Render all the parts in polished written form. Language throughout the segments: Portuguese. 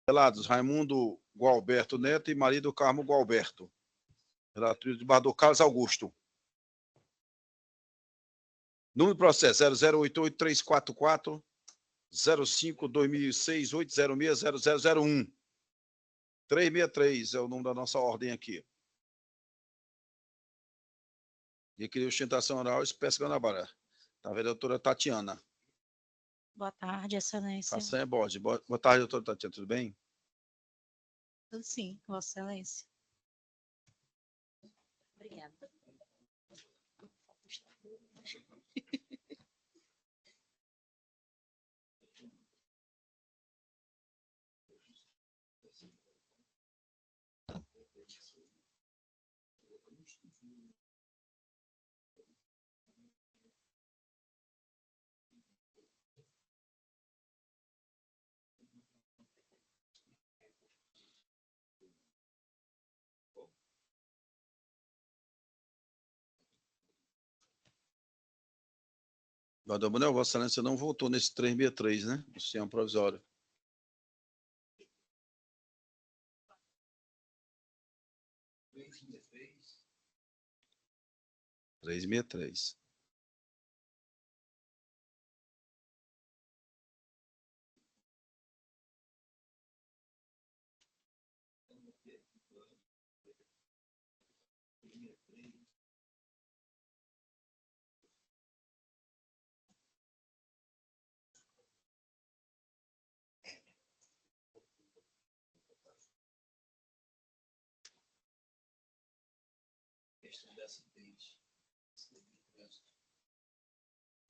Relatos, Raimundo Gualberto Neto e marido Carmo Gualberto. Relator de Bardo Carlos Augusto. Número do processo 0088344 05-2006-806-0001. 363 é o número da nossa ordem aqui. E queria ostentação oral, espécie Guanabara. Tá vendo, doutora Tatiana? Boa tarde, excelência. Façanha Bode. Boa tarde, doutora Tatiana, tudo bem? Tudo sim, vossa excelência. Obrigada. Guarda Bonel, vossa excelência não votou nesse 363, né? O sistema provisório. Três meia três.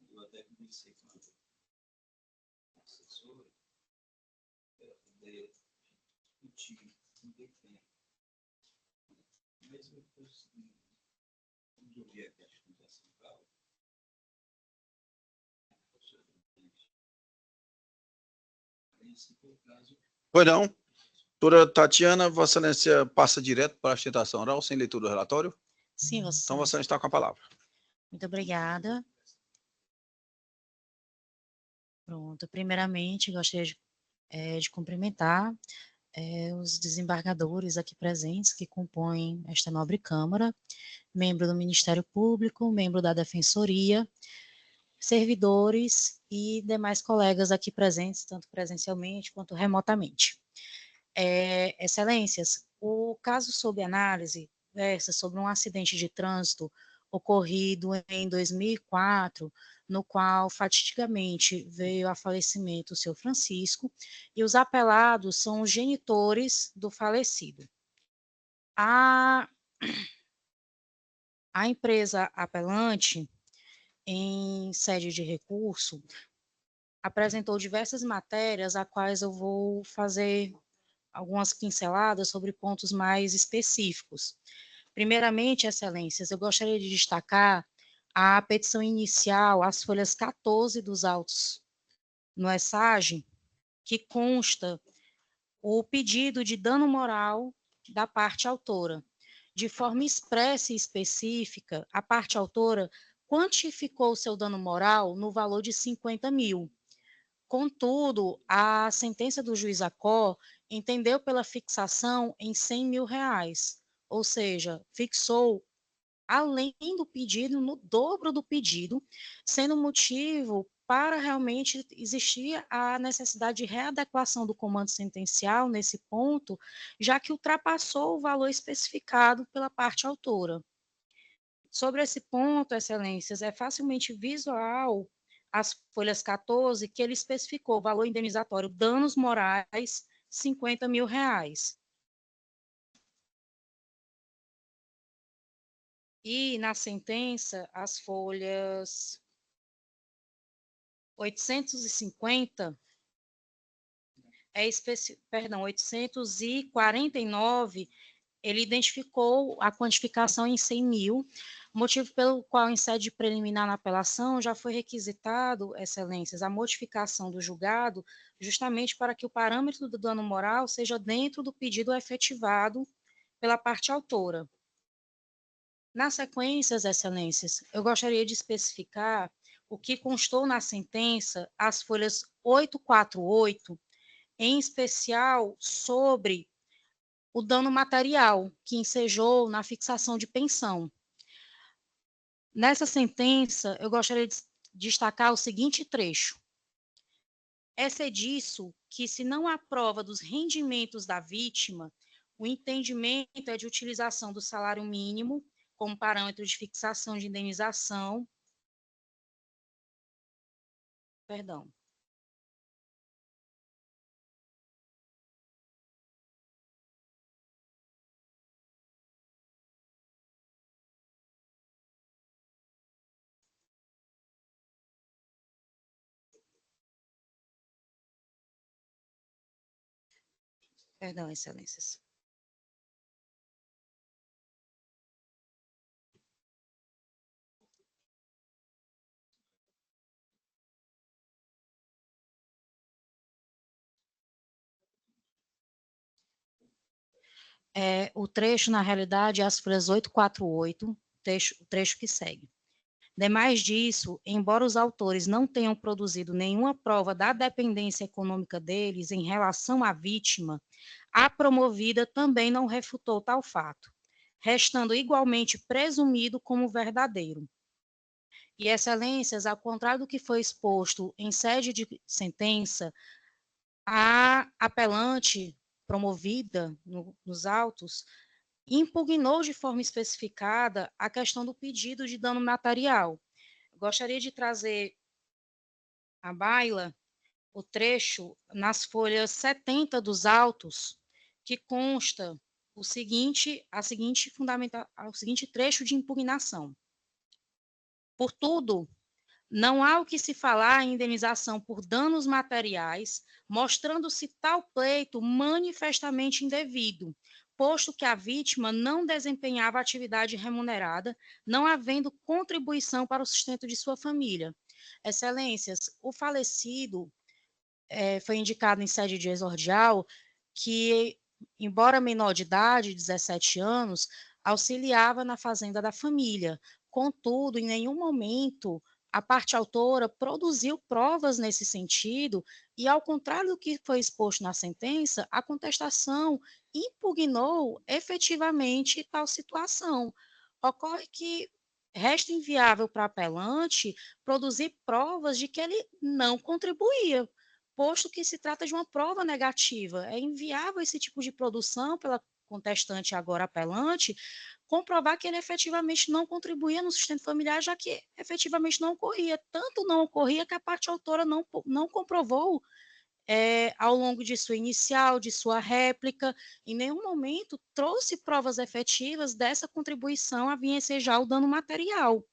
Eu até comecei com a assessora para poder discutir um defeito. Mas eu consegui, quando eu vi aqui a Fundação Central, esse foi o caso. Pois não. Doutora Tatiana, vossa excelência passa direto para a ostentação oral, sem leitura do relatório? Sim, vossa Então, vossa excelência. excelência está com a palavra. Muito obrigada. Pronto, primeiramente, gostaria de cumprimentar os desembargadores aqui presentes que compõem esta nobre Câmara, membro do Ministério Público, membro da Defensoria, servidores e demais colegas aqui presentes, tanto presencialmente quanto remotamente. Excelências, o caso sob análise versa sobre um acidente de trânsito ocorrido em 2004, no qual fatidicamente veio a falecimento o seu Francisco, e os apelados são os genitores do falecido. A empresa apelante, em sede de recurso, apresentou diversas matérias, a quais eu vou fazer algumas pinceladas sobre pontos mais específicos. Primeiramente, excelências, eu gostaria de destacar a petição inicial, as folhas 14 dos autos no ESAGE, que consta o pedido de dano moral da parte autora. De forma expressa e específica, a parte autora quantificou o seu dano moral no valor de 50 mil. Contudo, a sentença do juiz Acó entendeu pela fixação em 100 mil reais, ou seja, fixou além do pedido, no dobro do pedido, sendo motivo para realmente existir a necessidade de readequação do comando sentencial nesse ponto, já que ultrapassou o valor especificado pela parte autora. Sobre esse ponto, excelências, é facilmente visual as folhas 14, que ele especificou o valor indenizatório danos morais, 50 mil reais. E na sentença, as folhas 850, 849, ele identificou a quantificação em 100 mil, motivo pelo qual, em sede preliminar na apelação, já foi requisitado, excelências, a modificação do julgado, justamente para que o parâmetro do dano moral seja dentro do pedido efetivado pela parte autora. Nas sequências, excelências, eu gostaria de especificar o que constou na sentença, as folhas 848, em especial sobre o dano material que ensejou na fixação de pensão. Nessa sentença, eu gostaria de destacar o seguinte trecho. É disso que, se não há prova dos rendimentos da vítima, o entendimento é de utilização do salário mínimo como parâmetro de fixação de indenização. Perdão. Perdão, excelências. O trecho, na realidade, é as folhas 848, o trecho que segue. Demais disso, embora os autores não tenham produzido nenhuma prova da dependência econômica deles em relação à vítima, a promovida também não refutou tal fato, restando igualmente presumido como verdadeiro. E, excelências, ao contrário do que foi exposto em sede de sentença, a apelante promovida nos autos impugnou de forma especificada a questão do pedido de dano material. Gostaria de trazer à baila o trecho nas folhas 70 dos autos, que consta o seguinte trecho de impugnação. Portudo, não há o que se falar em indenização por danos materiais, mostrando-se tal pleito manifestamente indevido, posto que a vítima não desempenhava atividade remunerada, não havendo contribuição para o sustento de sua família. Excelências, o falecido foi indicado em sede de exordial que, embora menor de idade, 17 anos, auxiliava na fazenda da família. Contudo, em nenhum momento a parte autora produziu provas nesse sentido e, ao contrário do que foi exposto na sentença, a contestação impugnou efetivamente tal situação. Ocorre que resta inviável para apelante produzir provas de que ele não contribuía, posto que se trata de uma prova negativa. É inviável esse tipo de produção pela contestante agora apelante comprovar que ele efetivamente não contribuía no sustento familiar, já que efetivamente não ocorria. Tanto não ocorria que a parte autora não comprovou ao longo de sua inicial, de sua réplica, em nenhum momento trouxe provas efetivas dessa contribuição a vir ensejar o dano material.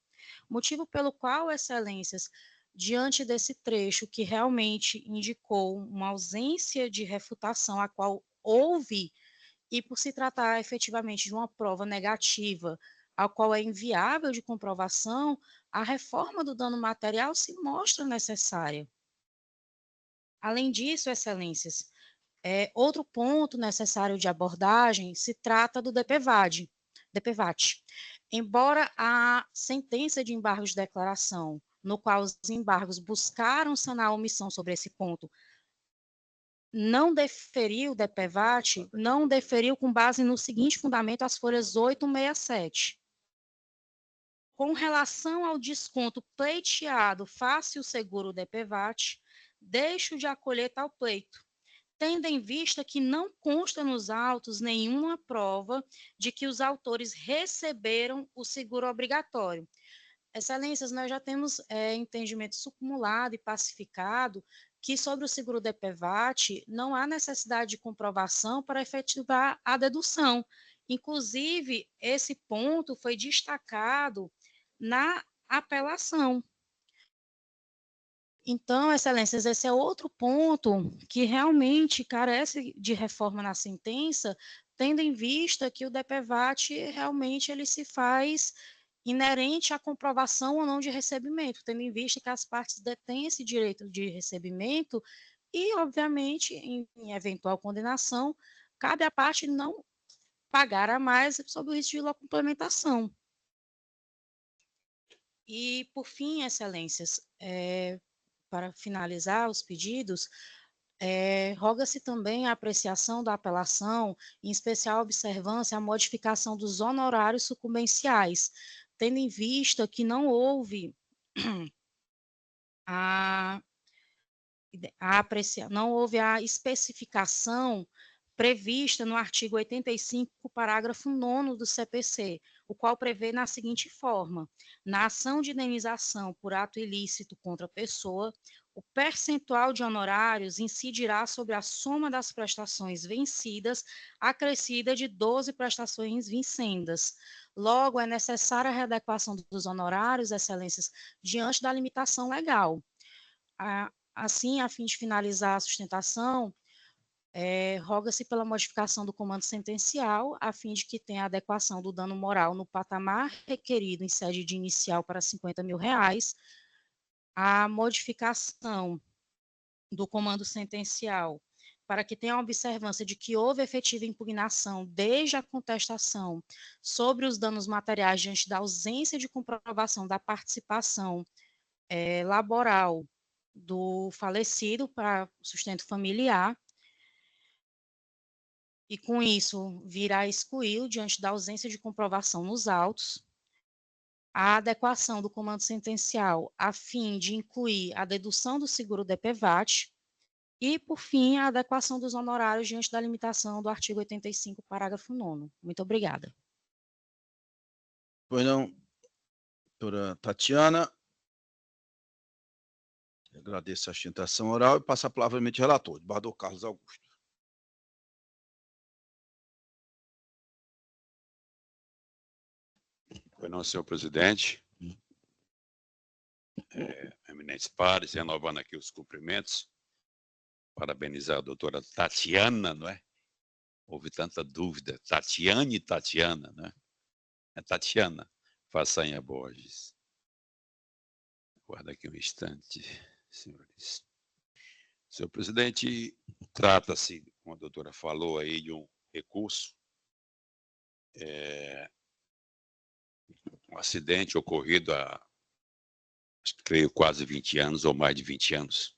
Motivo pelo qual, excelências, diante desse trecho que realmente indicou uma ausência de refutação, a qual houve, e por se tratar efetivamente de uma prova negativa, a qual é inviável de comprovação, a reforma do dano material se mostra necessária. Além disso, excelências, outro ponto necessário de abordagem se trata do DPVAT. Embora a sentença de embargo de declaração, no qual os embargos buscaram sanar a omissão sobre esse ponto, não deferiu o DPVAT, não deferiu com base no seguinte fundamento, as folhas 867. Com relação ao desconto pleiteado face o seguro DPVAT, deixo de acolher tal pleito, tendo em vista que não consta nos autos nenhuma prova de que os autores receberam o seguro obrigatório. Excelências, nós já temos entendimento sucumulado e pacificado que sobre o seguro DPVAT não há necessidade de comprovação para efetivar a dedução. Inclusive, esse ponto foi destacado na apelação. Então, excelências, esse é outro ponto que realmente carece de reforma na sentença, tendo em vista que o DPVAT realmente ele se faz inerente à comprovação ou não de recebimento, tendo em vista que as partes detêm esse direito de recebimento e, obviamente, em eventual condenação, cabe à parte não pagar a mais sob o risco de complementação. E, por fim, excelências, para finalizar os pedidos, Roga-se também a apreciação da apelação, em especial a observância à modificação dos honorários sucumbenciais, tendo em vista que não houve não houve a especificação prevista no artigo 85, parágrafo 9º do CPC, o qual prevê na seguinte forma: na ação de indenização por ato ilícito contra a pessoa, o percentual de honorários incidirá sobre a soma das prestações vencidas, acrescida de 12 prestações vincendas. Logo, é necessária a readequação dos honorários, excelências, diante da limitação legal. Assim, a fim de finalizar a sustentação, roga-se pela modificação do comando sentencial, a fim de que tenha adequação do dano moral no patamar requerido em sede de inicial para R$50 mil, a modificação do comando sentencial para que tenha a observância de que houve efetiva impugnação desde a contestação sobre os danos materiais diante da ausência de comprovação da participação laboral do falecido para sustento familiar, e com isso virá excluí-lo diante da ausência de comprovação nos autos, a adequação do comando sentencial a fim de incluir a dedução do seguro DPVAT e, por fim, a adequação dos honorários diante da limitação do artigo 85, parágrafo 9º. Muito obrigada. Pois não, doutora Tatiana. Agradeço a sustentação oral e passo a palavra ao relator, desembargador Carlos Augusto. Pois não, senhor presidente. Eminentes pares, renovando aqui os cumprimentos. Parabenizar a doutora Tatiana, não é? Houve tanta dúvida. Tatiane e Tatiana, né? É Tatiana Façanha Borges. Aguarda aqui um instante, senhores. Senhor presidente, trata-se, como a doutora falou aí, de um recurso. Um acidente ocorrido há, creio, quase 20 anos ou mais de 20 anos.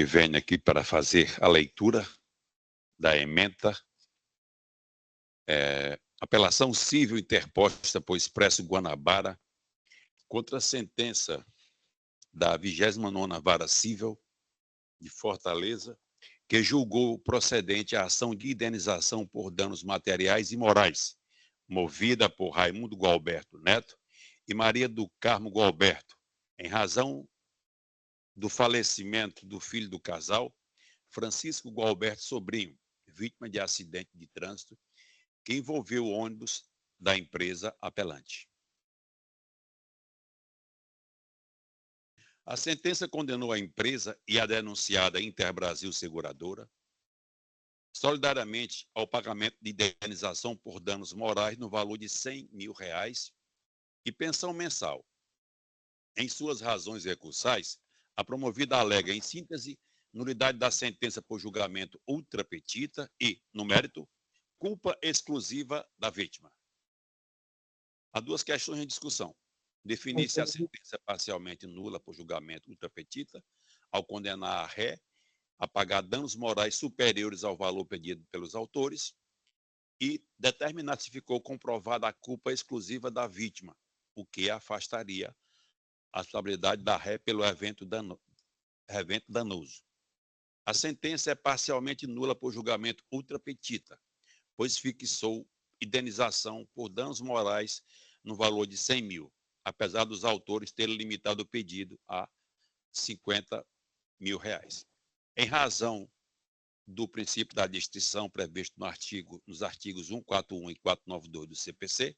Venho aqui para fazer a leitura da ementa, apelação civil interposta por Expresso Guanabara contra a sentença da 29ª Vara Civil de Fortaleza, que julgou procedente a ação de indenização por danos materiais e morais, movida por Raimundo Gualberto Neto e Maria do Carmo Gualberto, em razão do falecimento do filho do casal, Francisco Gualberto Sobrinho, vítima de acidente de trânsito que envolveu o ônibus da empresa apelante. A sentença condenou a empresa e a denunciada Interbrasil Seguradora solidariamente ao pagamento de indenização por danos morais no valor de R$100 mil e pensão mensal. Em suas razões recursais, a promovida alega, em síntese, nulidade da sentença por julgamento ultra petita e, no mérito, culpa exclusiva da vítima. Há duas questões em discussão. Definir se a sentença é parcialmente nula por julgamento ultra petita, ao condenar a ré a pagar danos morais superiores ao valor pedido pelos autores, e determinar se ficou comprovada a culpa exclusiva da vítima, o que afastaria a estabilidade da ré pelo evento danoso. A sentença é parcialmente nula por julgamento ultra petita, pois fixou indenização por danos morais no valor de R$100 mil, apesar dos autores terem limitado o pedido a R$50 mil. Em razão do princípio da distinção previsto nos artigos 141 e 492 do CPC,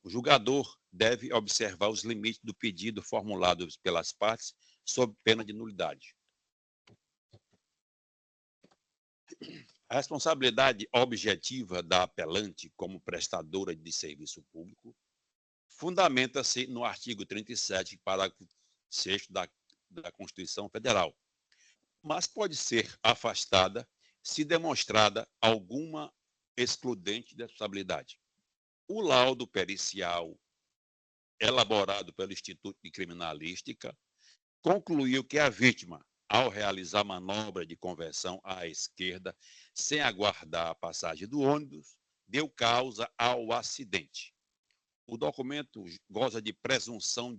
o julgador deve observar os limites do pedido formulado pelas partes sob pena de nulidade. A responsabilidade objetiva da apelante como prestadora de serviço público fundamenta-se no artigo 37, parágrafo 6º da Constituição Federal, mas pode ser afastada se demonstrada alguma excludente de responsabilidade. O laudo pericial elaborado pelo Instituto de Criminalística concluiu que a vítima, ao realizar manobra de conversão à esquerda, sem aguardar a passagem do ônibus, deu causa ao acidente. O documento goza de presunção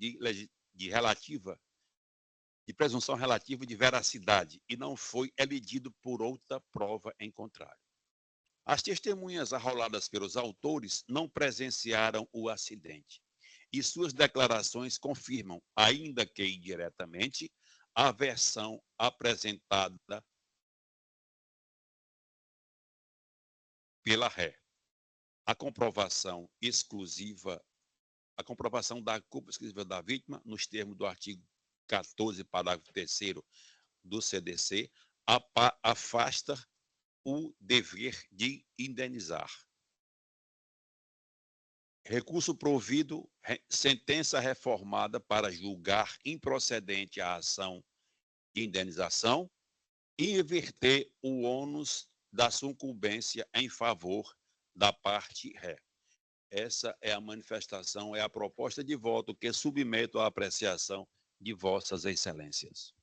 presunção relativa de veracidade e não foi elidido por outra prova em contrário. As testemunhas arroladas pelos autores não presenciaram o acidente e suas declarações confirmam, ainda que indiretamente, a versão apresentada pela ré. A comprovação da culpa exclusiva da vítima, nos termos do artigo 14, parágrafo 3º do CDC, afasta o dever de indenizar. Recurso provido, sentença reformada para julgar improcedente a ação de indenização e inverter o ônus da sucumbência em favor da parte ré. Essa é a manifestação, é a proposta de voto que submeto à apreciação de vossas excelências.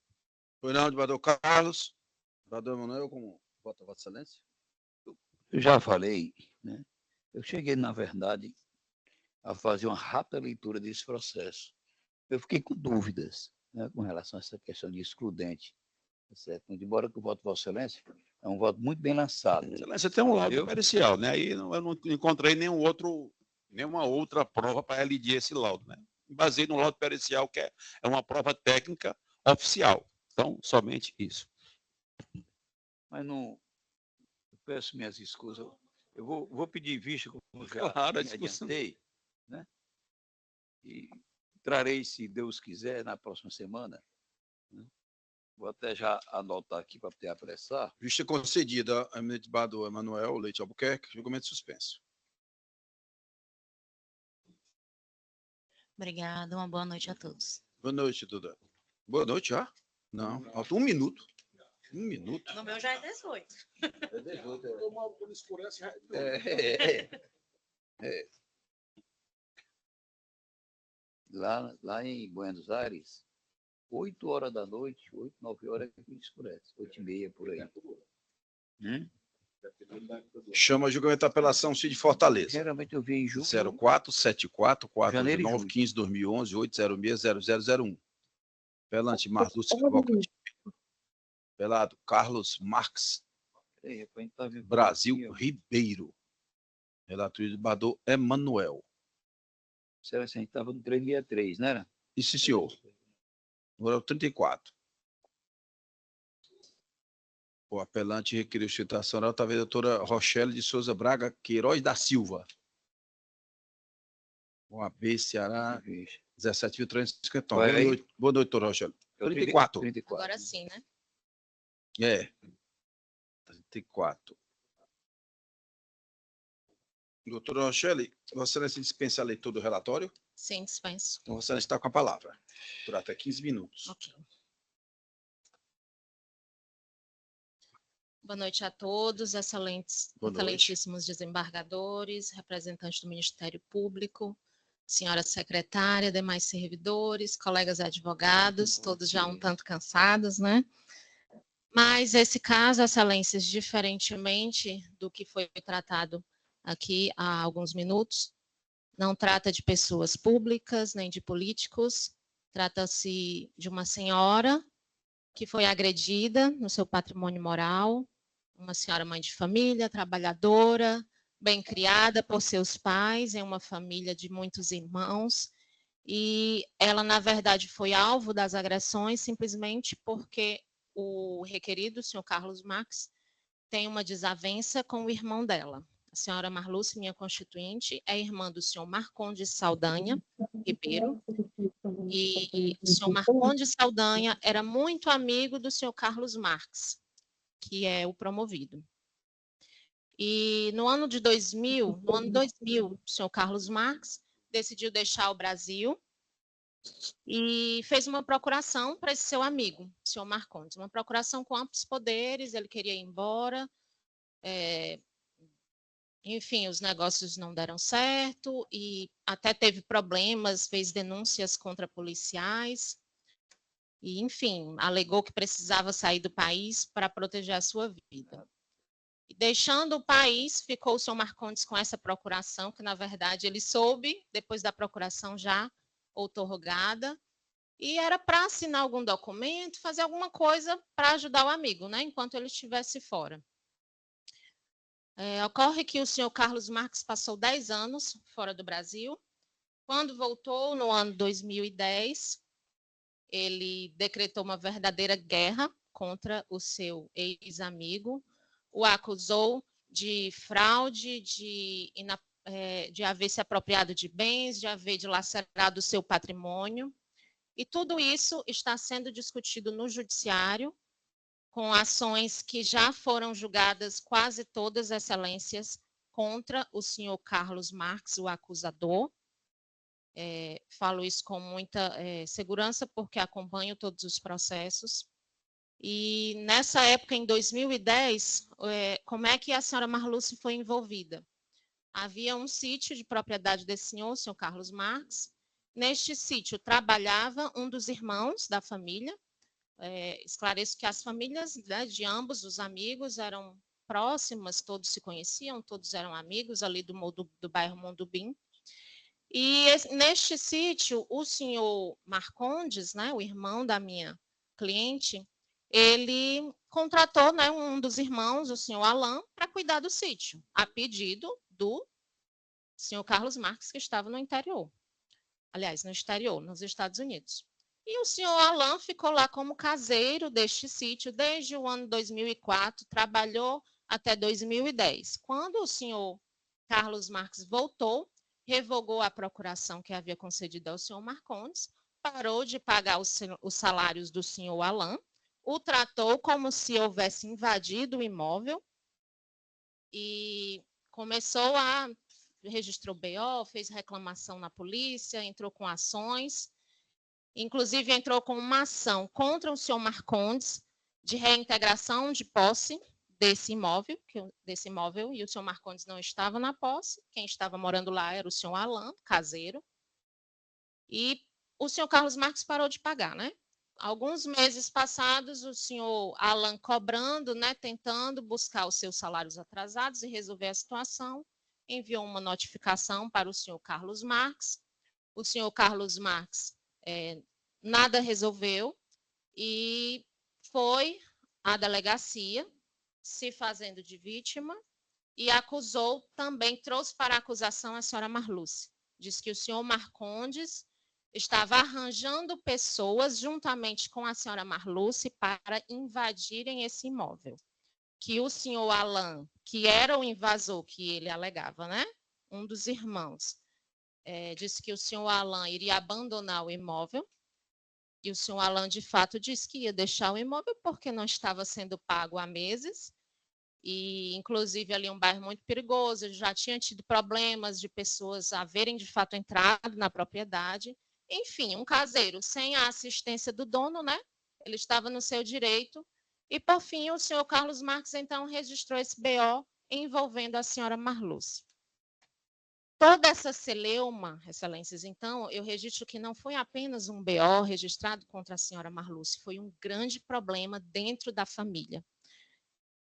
Pois não, desembargador Carlos. Desembargador Emanuel, como vota a vossa excelência? Eu já falei, né? Eu cheguei, na verdade, a fazer uma rápida leitura desse processo. Eu fiquei com dúvidas, né, com relação a essa questão de excludente. Certo? Embora que o voto de Vossa Excelência é um voto muito bem lançado. Excelência, tem um laudo pericial, né? Aí eu não encontrei nenhuma outra prova para elidir esse laudo, né? Baseei no laudo pericial, que é uma prova técnica oficial. Então, somente isso. Mas não. Eu peço minhas escusas. Eu vou pedir vista, como já Claro, a me discussão. adiantei, né? E trarei, se Deus quiser, na próxima semana. Né? Vou até já anotar aqui para poder apressar. Vista concedida, eminente desembargador Emanuel Leite Albuquerque, julgamento suspenso. Obrigada, uma boa noite a todos. Boa noite, Duda. Boa noite, já? Não, falta 1 minuto. 1 minuto. No meu já é 18. É 18, Lá em Buenos Aires, 8 horas da noite, 8, 9 horas que escurece, 8h30 por aí. Chama julgamento da apelação Cid Fortaleza. Geralmente eu vi em julho. 0474 Janeiro e 419 julho. 15 2011 806 0001. Apelante Marlúcio Cavalcante. Apelado Carlos Marques Brasil Ribeiro. Relator do desembargador Emanuel. Será que a gente estava no 363, não era? Isso, senhor. Número 34. O apelante requeriu citação oral, talvez a doutora Rochelle de Souza Braga Queiroz da Silva. O AB Ceará 17.359. Boa noite, doutora Rochelle. 34. 34. Agora sim, né? É. 34. Doutora Rochelle, Vossa Excelência dispensa a leitura do relatório? Sim, dispenso. Então, Vossa Excelência está com a palavra. Por até 15 minutos. Ok. Boa noite a todos, excelentíssimos desembargadores, representantes do Ministério Público, senhora secretária, demais servidores, colegas advogados, todos já um tanto cansados, né? Mas esse caso, excelências, diferentemente do que foi tratado aqui há alguns minutos, não trata de pessoas públicas, nem de políticos, trata-se de uma senhora que foi agredida no seu patrimônio moral, uma senhora mãe de família, trabalhadora, bem criada por seus pais, em uma família de muitos irmãos, e ela, na verdade, foi alvo das agressões simplesmente porque o requerido, o senhor Carlos Marques, tem uma desavença com o irmão dela. A senhora Marluce, minha constituinte, é irmã do senhor Marcondes Saldanha Ribeiro, e o senhor Marcondes Saldanha era muito amigo do senhor Carlos Marques, que é o promovido. E no ano 2000, o senhor Carlos Marques decidiu deixar o Brasil e fez uma procuração para esse seu amigo, o senhor Marcondes, uma procuração com amplos poderes, ele queria ir embora, enfim, os negócios não deram certo e até teve problemas, fez denúncias contra policiais. e, enfim, alegou que precisava sair do país para proteger a sua vida. E deixando o país, ficou o senhor Marcondes com essa procuração, que, na verdade, ele soube, depois da procuração já outorgada, e era para assinar algum documento, fazer alguma coisa para ajudar o amigo, né, enquanto ele estivesse fora. Ocorre que o senhor Carlos Marques passou 10 anos fora do Brasil. Quando voltou, no ano 2010, ele decretou uma verdadeira guerra contra o seu ex-amigo, o acusou de fraude, de haver se apropriado de bens, de haver dilacerado o seu patrimônio. E tudo isso está sendo discutido no judiciário, com ações que já foram julgadas quase todas, excelências, contra o senhor Carlos Marques, o acusador. Falo isso com muita segurança, porque acompanho todos os processos. E nessa época, em 2010, como é que a senhora Marluce foi envolvida? Havia um sítio de propriedade desse senhor, o senhor Carlos Marques. Neste sítio trabalhava um dos irmãos da família. Esclareço que as famílias, né, de ambos os amigos eram próximas, todos se conheciam, todos eram amigos ali do bairro Mondubim. E neste sítio, o senhor Marcondes, né, o irmão da minha cliente, ele contratou, né, um dos irmãos, o senhor Alain, para cuidar do sítio, a pedido do senhor Carlos Marques, que estava no interior. Aliás, no exterior, nos Estados Unidos. E o senhor Alain ficou lá como caseiro deste sítio desde o ano 2004, trabalhou até 2010. Quando o senhor Carlos Marques voltou, revogou a procuração que havia concedido ao senhor Marcondes, parou de pagar os salários do senhor Alain, o tratou como se houvesse invadido o imóvel e registrou BO, fez reclamação na polícia, entrou com ações, inclusive entrou com uma ação contra o senhor Marcondes de reintegração de posse desse imóvel, e o senhor Marcondes não estava na posse, quem estava morando lá era o senhor Alain, caseiro, e o senhor Carlos Marques parou de pagar, né? Alguns meses passados, o senhor Alain cobrando, né, tentando buscar os seus salários atrasados e resolver a situação, enviou uma notificação para o senhor Carlos Marques. O senhor Carlos Marques nada resolveu e foi à delegacia, se fazendo de vítima, e acusou também, trouxe para a acusação a senhora Marluce. Diz que o senhor Marcondes estava arranjando pessoas juntamente com a senhora Marluce para invadirem esse imóvel. Que o senhor Alain, que era o invasor que ele alegava, né? Um dos irmãos, disse que o senhor Alain iria abandonar o imóvel, e o senhor Alain, de fato, disse que ia deixar o imóvel porque não estava sendo pago há meses, e, inclusive, ali um bairro muito perigoso, já tinha tido problemas de pessoas haverem, de fato, entrado na propriedade. Enfim, um caseiro sem a assistência do dono, né? Ele estava no seu direito. E, por fim, o senhor Carlos Marques, então, registrou esse BO envolvendo a senhora Marluce. Toda essa celeuma, excelências, então, eu registro que não foi apenas um BO registrado contra a senhora Marluce, foi um grande problema dentro da família.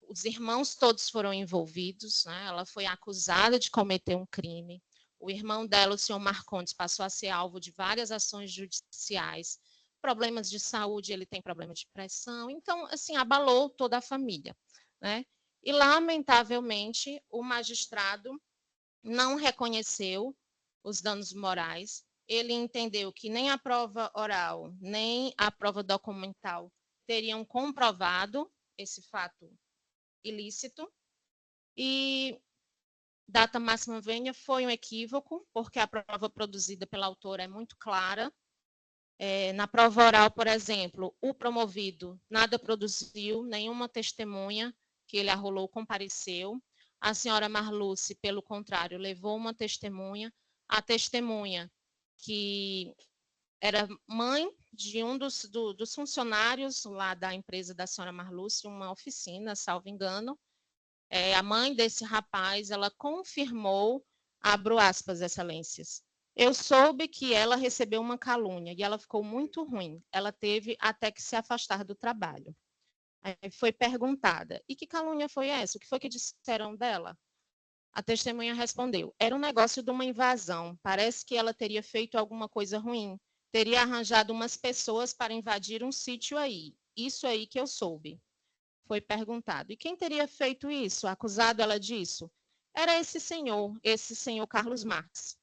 Os irmãos todos foram envolvidos, né? Ela foi acusada de cometer um crime. O irmão dela, o senhor Marcondes, passou a ser alvo de várias ações judiciais, problemas de saúde, ele tem problema de pressão, então, assim, abalou toda a família, né? E, lamentavelmente, o magistrado não reconheceu os danos morais, ele entendeu que nem a prova oral, nem a prova documental teriam comprovado esse fato ilícito, e data máxima vênia foi um equívoco, porque a prova produzida pela autora é muito clara. Na prova oral, por exemplo, o promovido nada produziu, nenhuma testemunha que ele arrolou compareceu. A senhora Marluce, pelo contrário, levou uma testemunha. A testemunha, que era mãe de um dos funcionários lá da empresa da senhora Marluce, uma oficina, salvo engano. A mãe desse rapaz, ela confirmou, abro aspas, excelências, Eu soube que ela recebeu uma calúnia e ela ficou muito ruim. Ela teve até que se afastar do trabalho. Aí foi perguntada, e que calúnia foi essa? O que foi que disseram dela? A testemunha respondeu, era um negócio de uma invasão. Parece que ela teria feito alguma coisa ruim. Teria arranjado umas pessoas para invadir um sítio aí. Isso aí que eu soube. Foi perguntado, e quem teria feito isso? Acusado ela disso? Era esse senhor Carlos Marques.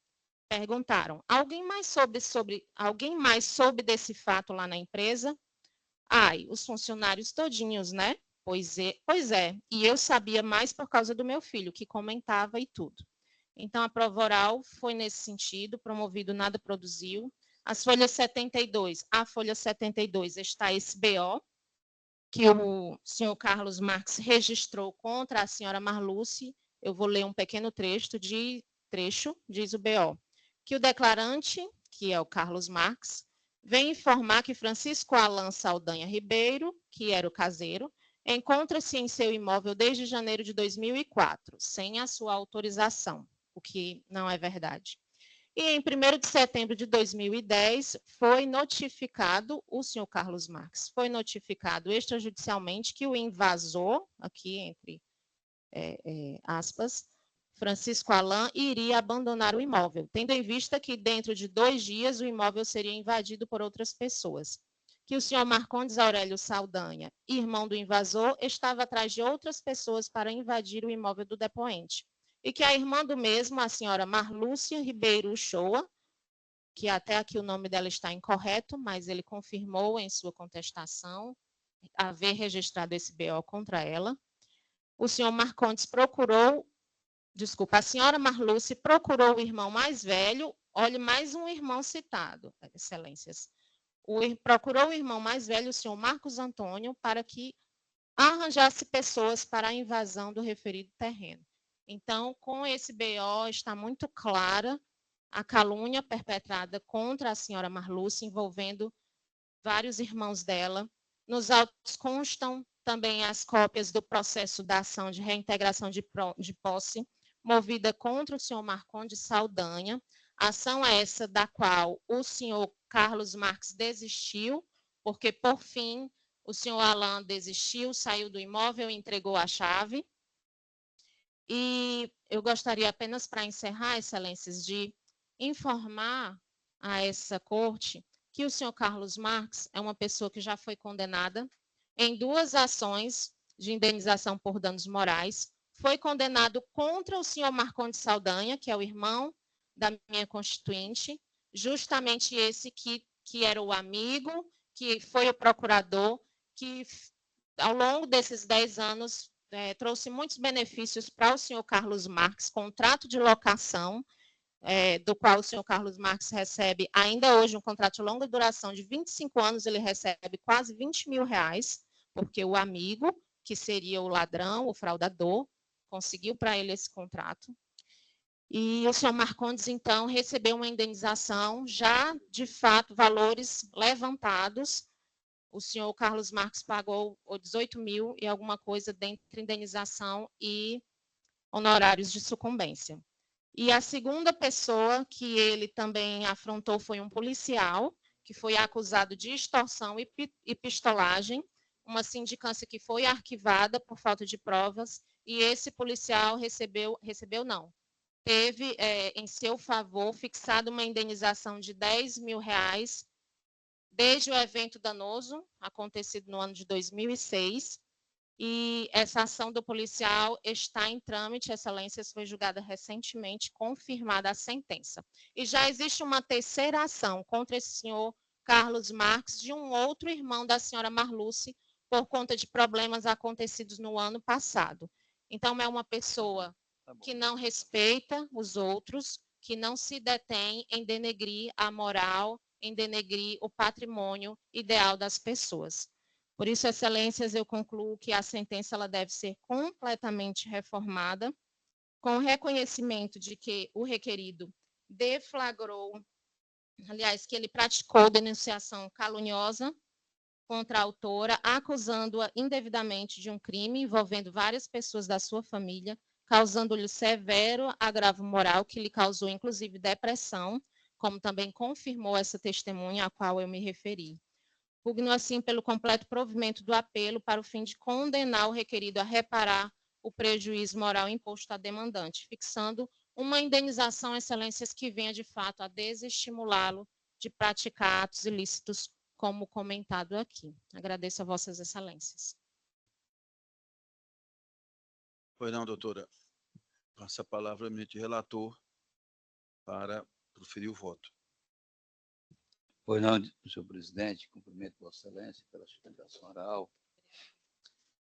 Perguntaram, alguém mais soube desse fato lá na empresa? Ai, os funcionários todinhos, né? Pois é, e eu sabia mais por causa do meu filho, que comentava e tudo. Então, a prova oral foi nesse sentido, promovido nada produziu. A folha 72 está esse BO, que o senhor Carlos Marques registrou contra a senhora Marluce. Eu vou ler um pequeno trecho, diz o BO, que o declarante, que é o Carlos Marques, vem informar que Francisco Alan Saldanha Ribeiro, que era o caseiro, encontra-se em seu imóvel desde janeiro de 2004, sem a sua autorização, o que não é verdade. E em 1º de setembro de 2010, foi notificado, o senhor Carlos Marques, foi notificado extrajudicialmente que o invasor, aqui entre aspas, Francisco Alan, iria abandonar o imóvel, tendo em vista que dentro de 2 dias o imóvel seria invadido por outras pessoas. Que o senhor Marcondes Aurélio Saldanha, irmão do invasor, estava atrás de outras pessoas para invadir o imóvel do depoente. E que a irmã do mesmo, a senhora Marlúcia Ribeiro Uchoa, que até aqui o nome dela está incorreto, mas ele confirmou em sua contestação haver registrado esse BO contra ela. O senhor Marcondes a senhora Marluce procurou o irmão mais velho, olhe, mais um irmão citado, excelências. Procurou o irmão mais velho, o senhor Marcos Antônio, para que arranjasse pessoas para a invasão do referido terreno. Então, com esse BO, está muito clara a calúnia perpetrada contra a senhora Marluce, envolvendo vários irmãos dela. Nos autos constam também as cópias do processo da ação de reintegração de posse, movida contra o senhor Marcondes Saldanha, ação essa da qual o senhor Carlos Marques desistiu, porque, por fim, o senhor Alan desistiu, saiu do imóvel e entregou a chave. E eu gostaria apenas, para encerrar, excelências, de informar a essa corte que o senhor Carlos Marques é uma pessoa que já foi condenada em 2 ações de indenização por danos morais. Foi condenado contra o senhor Marcondes Saldanha, que é o irmão da minha constituinte, justamente esse que era o amigo, que foi o procurador, que ao longo desses 10 anos trouxe muitos benefícios para o senhor Carlos Marques, contrato de locação, do qual o senhor Carlos Marques recebe ainda hoje um contrato de longa duração de 25 anos, ele recebe quase R$20 mil, porque o amigo, que seria o ladrão, o fraudador, conseguiu para ele esse contrato. E o senhor Marcondes, então, recebeu uma indenização, já, de fato, valores levantados. O senhor Carlos Marques pagou 18 mil e alguma coisa dentre indenização e honorários de sucumbência. E a segunda pessoa que ele também afrontou foi um policial, que foi acusado de extorsão e pistolagem, uma sindicância que foi arquivada por falta de provas, e esse policial teve em seu favor fixado uma indenização de R$10 mil, desde o evento danoso, acontecido no ano de 2006, e essa ação do policial está em trâmite, excelências, foi julgada recentemente, confirmada a sentença. E já existe uma terceira ação contra esse senhor Carlos Marques, de um outro irmão da senhora Marluce, por conta de problemas acontecidos no ano passado. Então, é uma pessoa que não respeita os outros, que não se detém em denegrir a moral, em denegrir o patrimônio ideal das pessoas. Por isso, excelências, eu concluo que a sentença ela deve ser completamente reformada, com o reconhecimento de que o requerido deflagrou, aliás, que ele praticou denunciação caluniosa contra a autora, acusando-a indevidamente de um crime envolvendo várias pessoas da sua família, causando-lhe severo agravo moral, que lhe causou, inclusive, depressão, como também confirmou essa testemunha a qual eu me referi. Pugno, assim, pelo completo provimento do apelo para o fim de condenar o requerido a reparar o prejuízo moral imposto à demandante, fixando uma indenização, excelências, que venha, de fato, a desestimulá-lo de praticar atos ilícitos, como comentado aqui. Agradeço a vossas excelências. Pois não, doutora. Passa a palavra ao ministro relator para proferir o voto. Pois não, senhor presidente, cumprimento Vossa Excelência pela sustentação oral.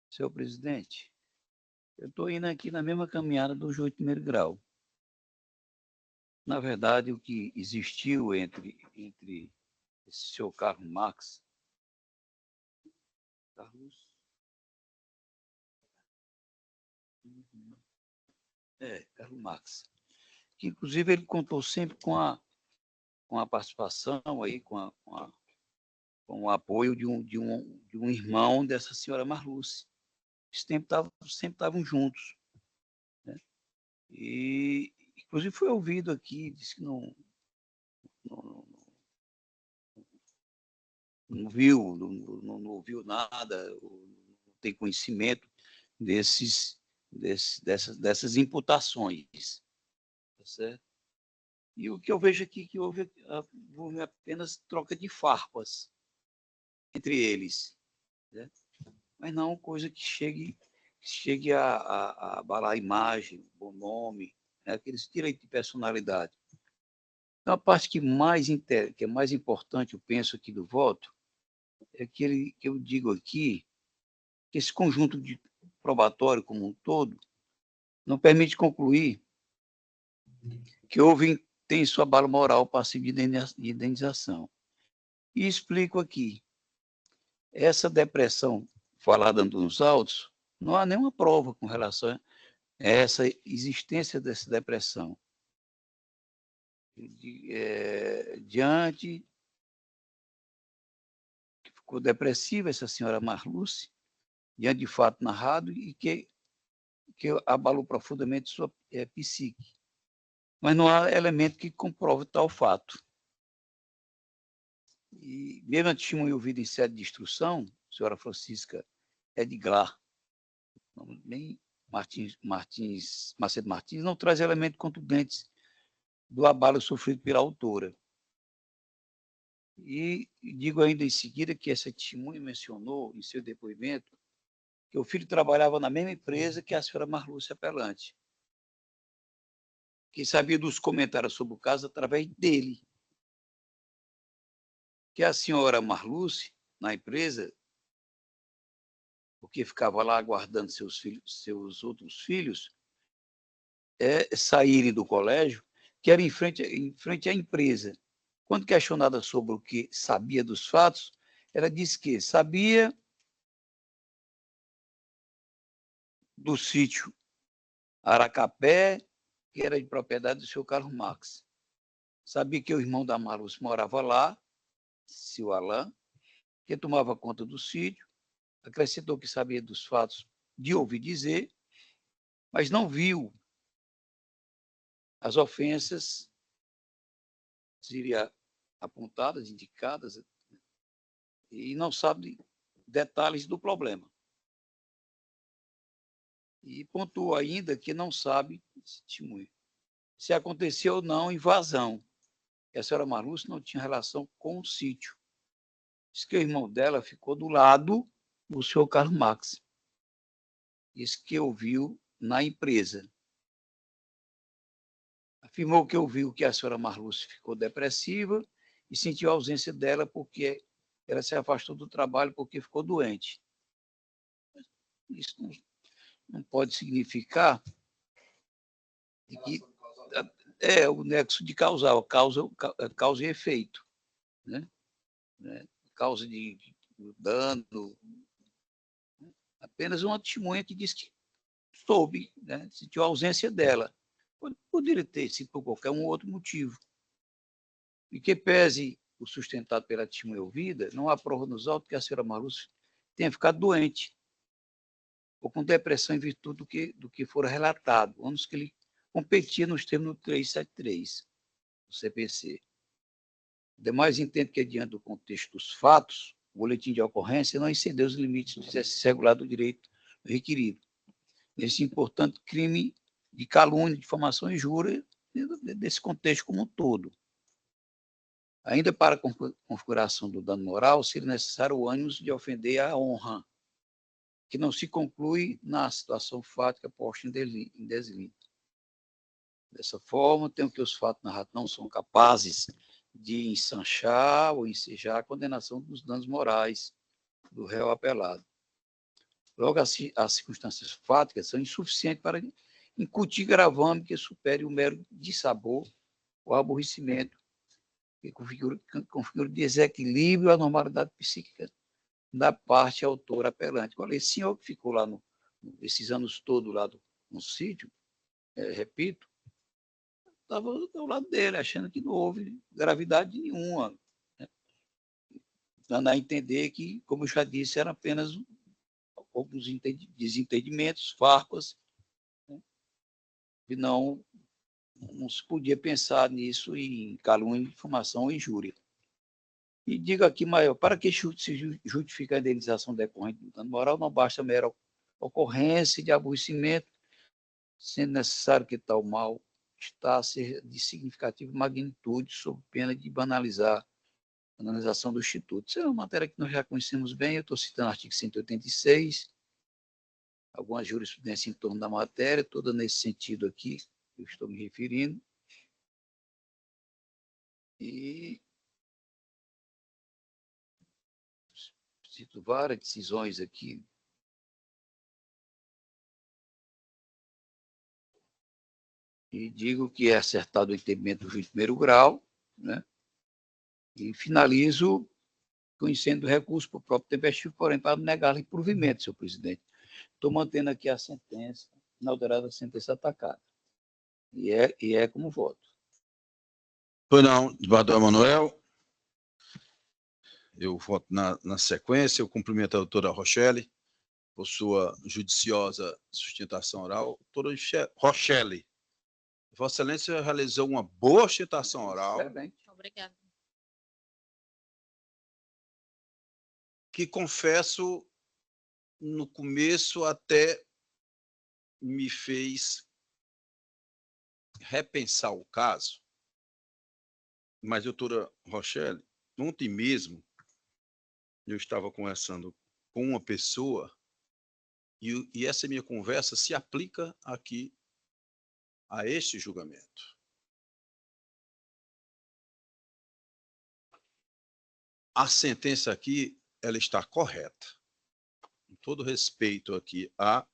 Senhor presidente, eu estou indo aqui na mesma caminhada do juiz de primeiro grau. Na verdade, o que existiu entre esse senhor Carlos Marx, Carlos Marx, que inclusive ele contou sempre com a participação aí, com o apoio de um irmão dessa senhora Marluce. Sempre estavam juntos, né? E, inclusive, foi ouvido aqui, disse que não viu, não ouviu nada, não tem conhecimento dessas imputações, tá certo? E o que eu vejo aqui, que houve apenas troca de farpas entre eles, né? Mas não coisa que chegue a abalar a imagem, o bom nome, né? Aqueles direitos de personalidade. Então, a parte que é mais importante, eu penso, aqui do voto, é que eu digo aqui que esse conjunto de probatório como um todo não permite concluir que houve intenso abalo moral passivo de indenização. E explico aqui. Essa depressão falada nos autos, não há nenhuma prova com relação a essa existência dessa depressão. Diante que ficou depressiva essa senhora Marluce, diante de fato narrado e que abalou profundamente sua psique. Mas não há elemento que comprove tal fato. E mesmo a testemunha ouvida em sede de instrução, senhora Francisca Edgar, nem Macedo Martins, não traz elementos contundentes do abalo sofrido pela autora. E digo ainda em seguida que essa testemunha mencionou em seu depoimento que o filho trabalhava na mesma empresa que a senhora Marluce Apelante, que sabia dos comentários sobre o caso através dele. Que a senhora Marluce, na empresa, porque ficava lá aguardando seus outros filhos saírem do colégio, que era em frente à empresa. Quando questionada sobre o que sabia dos fatos, ela disse que sabia do sítio Aracapé, que era de propriedade do seu Carlos Marx. Sabia que o irmão da Marluce morava lá, seu Alain, que tomava conta do sítio. Acrescentou que sabia dos fatos de ouvir dizer, mas não viu as ofensas seriam apontadas, indicadas, e não sabe detalhes do problema. E pontuou ainda que não sabe, testemunho, se aconteceu ou não invasão. A senhora Marluce não tinha relação com o sítio. Diz que o irmão dela ficou do lado do senhor Carlos Marx. Diz que ouviu na empresa. Afirmou que ouviu que a senhora Marluce ficou depressiva e sentiu a ausência dela porque ela se afastou do trabalho porque ficou doente. Isso não pode significar que é o nexo de causal, causa e efeito, né? Causa de dano. Apenas uma testemunha que diz que soube, né? Sentiu a ausência dela. Poderia ter sido por qualquer outro motivo. E que pese o sustentado pela testemunha ouvida, não há prova nos autos que a senhora Marluce tenha ficado doente ou com depressão em virtude do que fora relatado, anos que ele competia nos termos do 373 do CPC. Demais, entendo que, diante do contexto dos fatos, o boletim de ocorrência não excedeu os limites do exercício regular do direito requerido. Nesse importante crime de calúnia, difamação e injúria, desse contexto como um todo. Ainda para a configuração do dano moral, seria necessário o ânimo de ofender a honra, que não se conclui na situação fática posta em deslize. Dessa forma, tenho que os fatos narrados não são capazes de ensanchar ou ensejar a condenação dos danos morais do réu apelado. Logo, as circunstâncias fáticas são insuficientes para incutir gravame que supere o mero dissabor ou aborrecimento, que configura desequilíbrio à normalidade psíquica da parte autora apelante. Olha, esse senhor que ficou lá esses anos todos lá no sítio, repito, estava ao lado dele, achando que não houve gravidade nenhuma, né? Dando a entender que, como eu já disse, eram apenas alguns desentendimentos, farpas, né? E não se podia pensar nisso em calúnia, difamação ou injúria. E digo aqui, maior, para que se justifique a indenização decorrente do dano moral, não basta mera ocorrência de aborrecimento, sendo necessário que tal mal está a ser de significativa magnitude, sob pena de banalizar a analisação do Instituto. Isso é uma matéria que nós já conhecemos bem, eu estou citando o artigo 186, alguma jurisprudência em torno da matéria, toda nesse sentido aqui, que eu estou me referindo. E cito várias decisões aqui. E digo que é acertado o entendimento do juiz de primeiro grau, né? E finalizo conhecendo o recurso por próprio tempestivo, porém, para negar-lhe provimento, senhor presidente. Estou mantendo aqui a sentença, inalterada a sentença atacada. E é como voto. Pois não, desembargador Emanuel. Eu voto na sequência. Eu cumprimento a doutora Rochelle por sua judiciosa sustentação oral. Doutora Rochelle, Vossa Excelência realizou uma boa sustentação oral. Obrigada. Que, confesso, no começo até me fez repensar o caso. Mas, doutora Rochelle, ontem mesmo eu estava conversando com uma pessoa e essa minha conversa se aplica aqui a este julgamento. A sentença aqui, ela está correta. Com todo respeito aqui à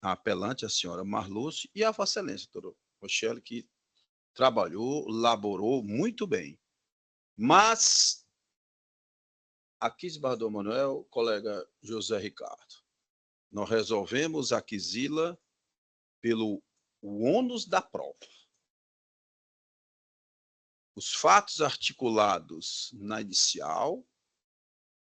apelante, a senhora Marluce, e à Vossa Excelência, doutora Rochelle, que trabalhou, laborou muito bem. Mas, aqui, desembargador Manuel, colega José Ricardo, nós resolvemos aquisila pelo ônus da prova. Os fatos articulados na inicial,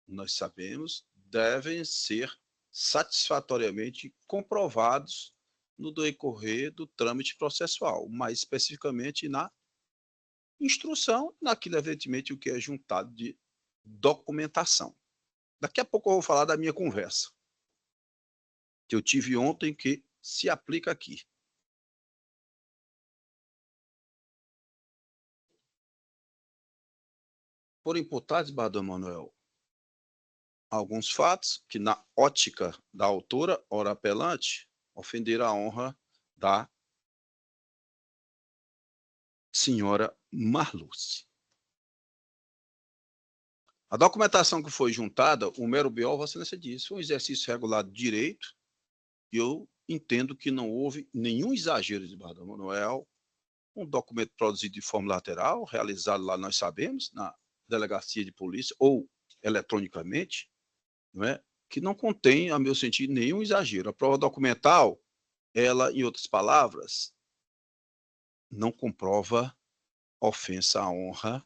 nós sabemos, devem ser satisfatoriamente comprovados no decorrer do trâmite processual, mais especificamente na instrução, naquilo, evidentemente, o que é juntado de documentação. Daqui a pouco eu vou falar da minha conversa, que eu tive ontem, que se aplica aqui. Por imputados, desembargador Manuel, alguns fatos que, na ótica da autora, ora apelante, ofenderam a honra da senhora Marluce. A documentação que foi juntada, o mero BO, Vossa Excelência disse, foi um exercício regular de direito, e eu entendo que não houve nenhum exagero, desembargador Manuel, um documento produzido de forma lateral, realizado lá, nós sabemos, na delegacia de polícia, ou eletronicamente, não é? Que não contém, a meu sentido, nenhum exagero. A prova documental, ela, em outras palavras, não comprova ofensa à honra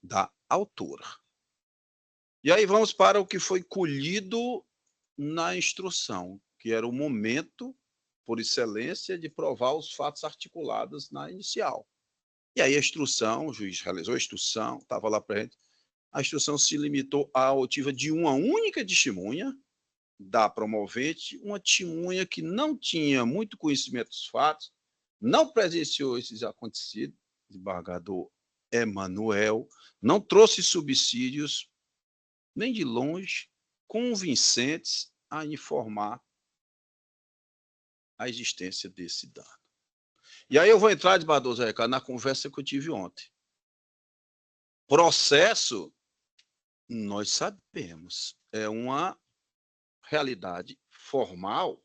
da autora. E aí vamos para o que foi colhido na instrução, que era o momento, por excelência, de provar os fatos articulados na inicial. E aí a instrução, o juiz realizou a instrução, estava lá para gente, a instrução se limitou à oitiva de uma única testemunha da promovente, uma testemunha que não tinha muito conhecimento dos fatos, não presenciou esses acontecidos, desembargador Emanuel, não trouxe subsídios, nem de longe, convincentes a informar a existência desse dano. E aí eu vou entrar, desembargador Zé Ricardo, na conversa que eu tive ontem. Processo, nós sabemos, é uma realidade formal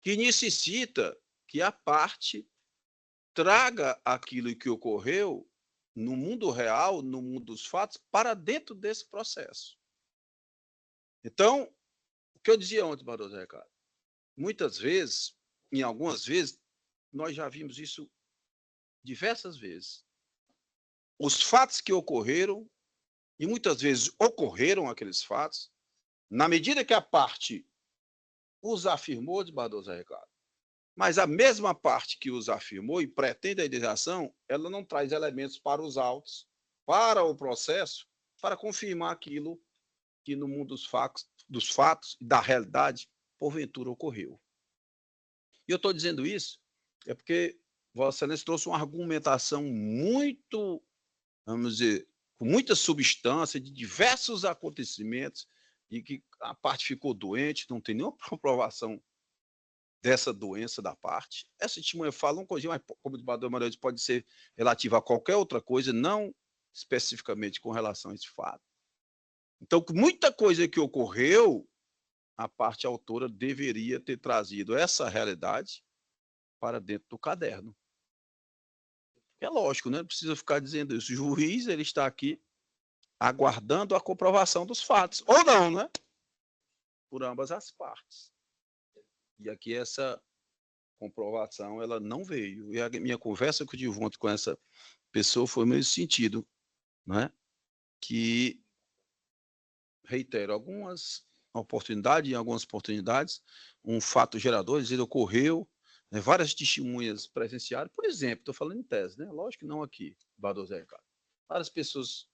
que necessita que a parte traga aquilo que ocorreu no mundo real, no mundo dos fatos, para dentro desse processo. Então, o que eu dizia ontem, Barroso Ricardo, muitas vezes, em algumas vezes, nós já vimos isso diversas vezes. Os fatos que ocorreram, e muitas vezes ocorreram aqueles fatos, na medida que a parte os afirmou, de Barroso Ricardo, mas a mesma parte que os afirmou e pretende a indenização, ela não traz elementos para os autos, para o processo, para confirmar aquilo que no mundo dos fatos e da realidade, porventura ocorreu. E eu estou dizendo isso é porque Vossa Excelência trouxe uma argumentação muito, vamos dizer, com muita substância de diversos acontecimentos e que a parte ficou doente, não tem nenhuma comprovação dessa doença da parte. Essa testemunha fala uma coisa, mas como o desembargador Maranhão pode ser relativa a qualquer outra coisa, não especificamente com relação a esse fato. Então, muita coisa que ocorreu, a parte autora deveria ter trazido essa realidade para dentro do caderno. É lógico, né? Não precisa ficar dizendo isso. O juiz ele está aqui aguardando a comprovação dos fatos. Ou não, né? Por ambas as partes. E aqui essa comprovação ela não veio. E a minha conversa que eu tive ontem com essa pessoa foi nesse sentido, né? Que, reitero, em algumas oportunidades, um fato gerador, dizer, ocorreu, né, várias testemunhas presenciaram, por exemplo, estou falando em tese, né? Lógico que não aqui, Badozé, cara. Várias pessoas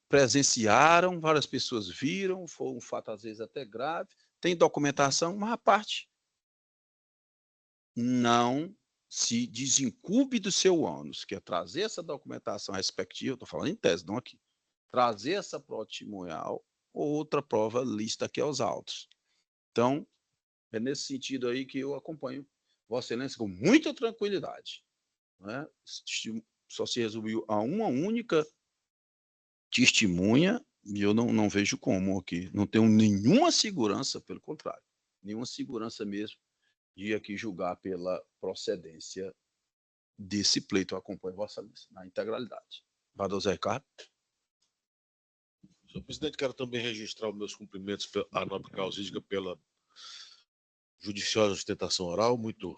presenciaram, várias pessoas viram, foi um fato às vezes até grave, tem documentação, mas a parte não se desencube do seu ônus, que é trazer essa documentação respectiva, estou falando em tese, não aqui, trazer essa prova testemunhal ou outra prova lista aqui aos autos. Então, é nesse sentido aí que eu acompanho Vossa Excelência com muita tranquilidade. Né? Só se resumiu a uma única testemunha e eu não vejo como aqui. Não tenho nenhuma segurança, pelo contrário, nenhuma segurança mesmo de aqui julgar pela procedência desse pleito. Eu acompanho Vossa Excelência na integralidade. Bador Zé Ricardo. Senhor presidente, quero também registrar os meus cumprimentos à nobre causídica pela judiciosa sustentação oral, muito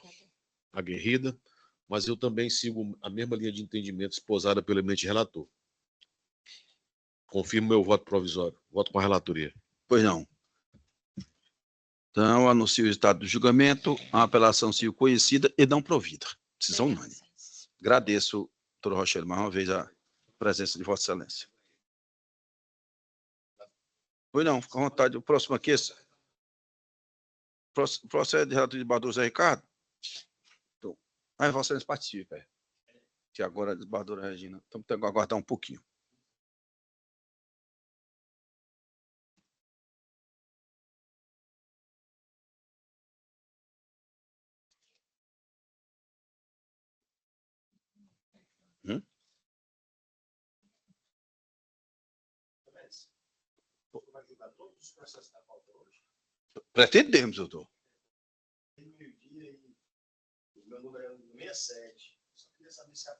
aguerrida, mas eu também sigo a mesma linha de entendimento esposada pelo eminente relator. Confirmo meu voto provisório. Voto com a relatoria. Pois não. Então, anuncio o resultado do julgamento, a apelação civil conhecida e não provida. Decisão unânime. Agradeço, doutor Rochelle, mais uma vez a presença de Vossa Excelência. Pois não, fica à vontade. O próximo aqui, procede relator de Bador Zé Ricardo. Então, aí Vossa Excelência participa, que agora é a desembargadora Regina. Então, temos que aguardar um pouquinho. Pretendemos, doutor. Meu número é 67. Só queria saber se a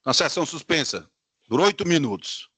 Na sessão suspensa, por 8 minutos.